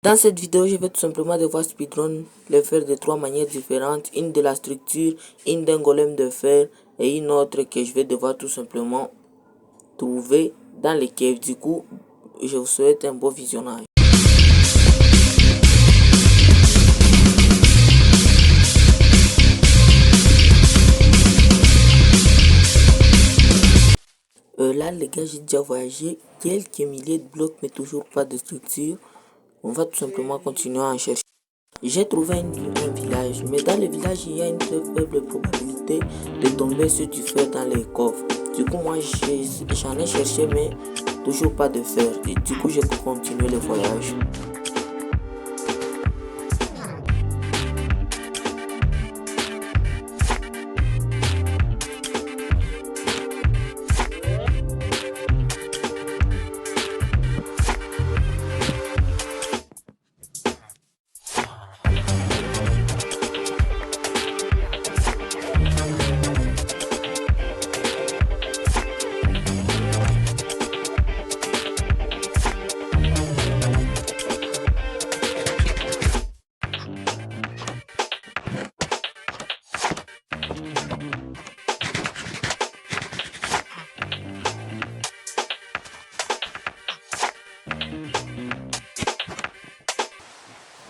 Dans cette vidéo, je vais tout simplement devoir speedrun les faire de 3 manières différentes. Une de la structure, une d'un golem de fer et une autre que je vais devoir tout simplement trouver dans les caves. Du coup, je vous souhaite un bon visionnage. Là les gars, j'ai déjà voyagé quelques milliers de blocs mais toujours pas de structure. On va tout simplement continuer à en chercher. J'ai trouvé un village, mais dans le village, il y a une très faible probabilité de tomber sur du fer dans les coffres. Du coup, moi, j'en ai cherché, mais toujours pas de fer. Et du coup, j'ai continué le voyage.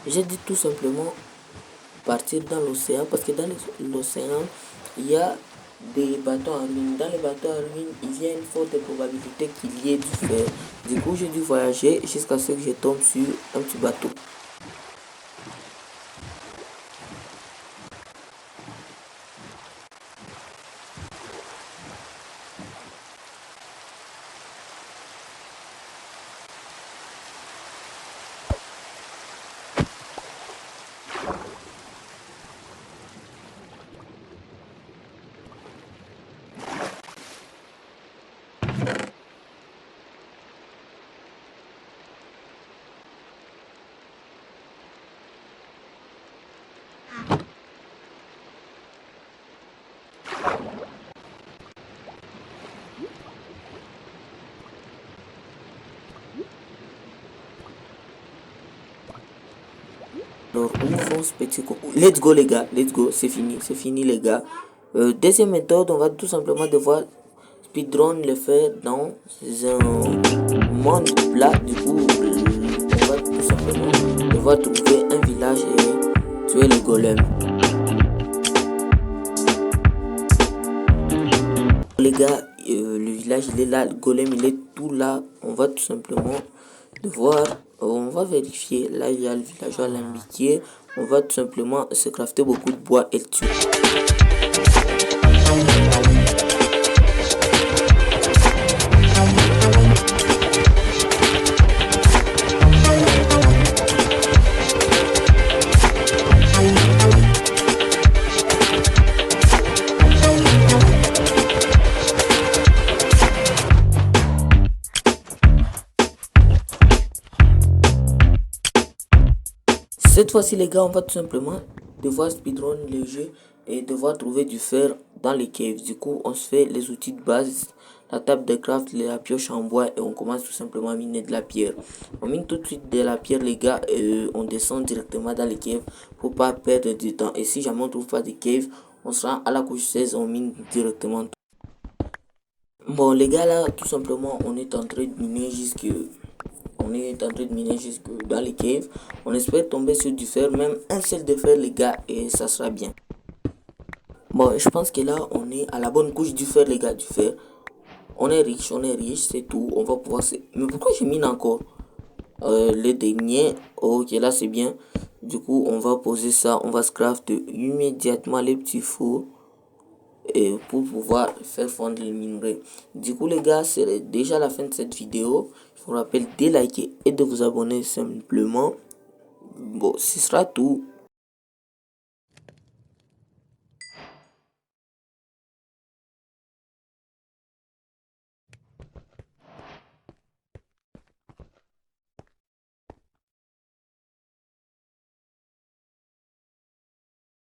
J'ai dit tout simplement partir dans l'océan parce que dans l'océan, il y a des bateaux en ruine. Dans les bateaux en ruine, il y a une forte probabilité qu'il y ait du fer. Du coup, j'ai dû voyager jusqu'à ce que je tombe sur un petit bateau. Alors, où vont ce petit coup? Let's go les gars, let's go, c'est fini les gars. Deuxième méthode, on va tout simplement devoir speedrun le faire dans un monde plat. Du coup, on va tout simplement devoir trouver un village et tuer le golem. Les gars, le village il est là, le golem il est tout là. On va tout simplement devoir, on va vérifier. Là il y a le villageois l'amitié. On va tout simplement se crafter beaucoup de bois et le tuer. Cette fois-ci les gars, on va tout simplement devoir speedrun le jeu et devoir trouver du fer dans les caves. Du coup, on se fait les outils de base, la table de craft, la pioche en bois et on commence tout simplement à miner de la pierre. On mine tout de suite de la pierre les gars et on descend directement dans les caves pour pas perdre du temps. Et si jamais on trouve pas de cave, on sera à la couche 16, on mine directement. Bon les gars, là tout simplement on est en train de miner jusque dans les caves. On espère tomber sur du fer, même un seul de fer les gars, et ça sera bien. Bon, je pense que là on est à la bonne couche du fer les gars, du fer. On est riche, c'est tout. On va pouvoir mais pourquoi je mine encore le dernier? Ok, là c'est bien. Du coup on va poser ça, on va scraft immédiatement les petits fours et pour pouvoir faire fondre le minerai. Du coup les gars, c'est déjà la fin de cette vidéo. Je vous rappelle de liker et de vous abonner simplement. Bon, ce sera tout.